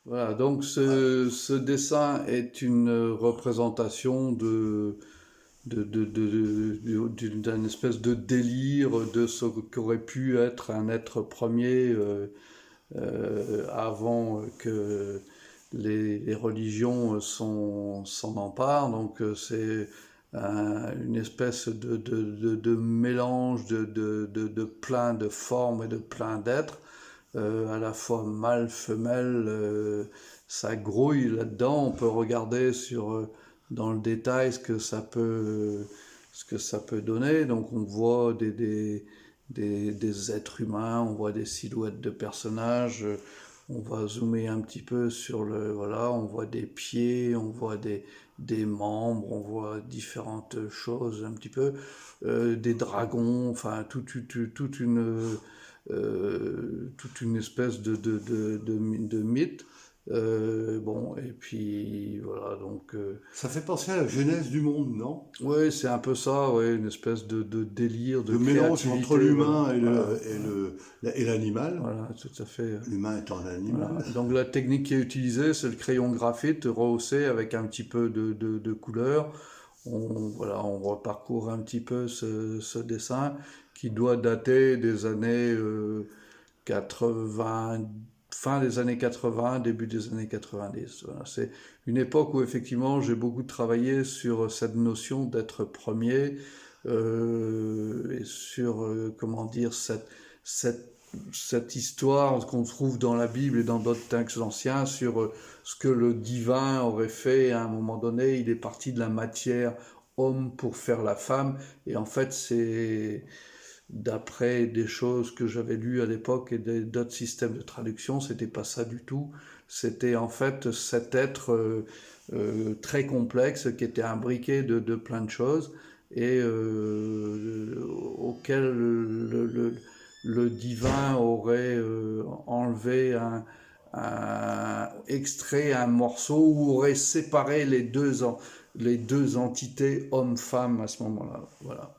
Voilà, donc Ouais. ce dessin est une représentation d'une espèce de délire de ce qu'aurait pu être un être premier avant que les religions s'en emparent. Donc c'est une espèce de mélange de plein de formes et de plein d'êtres, à la fois mâle, femelle, ça grouille là-dedans. On peut regarder dans le détail ce que ça peut donner. Donc on voit des êtres humains, on voit des silhouettes de personnages, on va zoomer un petit peu voilà, on voit des pieds, on voit des membres, on voit différentes choses un petit peu, des dragons, enfin toute une espèce de mythe. Bon, et puis voilà, donc Ça fait penser à la genèse du monde, non? ouais, c'est un peu ça, ouais, une espèce de délire, de Le mélange entre créativité, voilà, l'humain et voilà, et l'animal. voilà, tout à fait. L'humain étant un Voilà. animal. Donc la technique qui est utilisée, c'est le crayon graphite rehaussé avec un petit peu de couleur. Voilà, on reparcourt un petit peu ce dessin qui doit dater des années 80, fin des années 80, début des années 90. Voilà, c'est une époque où effectivement j'ai beaucoup travaillé sur cette notion d'être premier, et sur, comment dire, cette, cette histoire qu'on trouve dans la Bible et dans d'autres textes anciens sur ce que le divin aurait fait à un moment donné. Il est parti de la matière homme pour faire la femme, et en fait c'est d'après des choses que j'avais lues à l'époque et d'autres systèmes de traduction, c'était pas ça du tout. C'était en fait cet être très complexe qui était imbriqué de plein de choses et auquel le divin aurait enlevé extrait un morceau ou aurait séparé les deux entités homme-femme à ce moment-là. Voilà.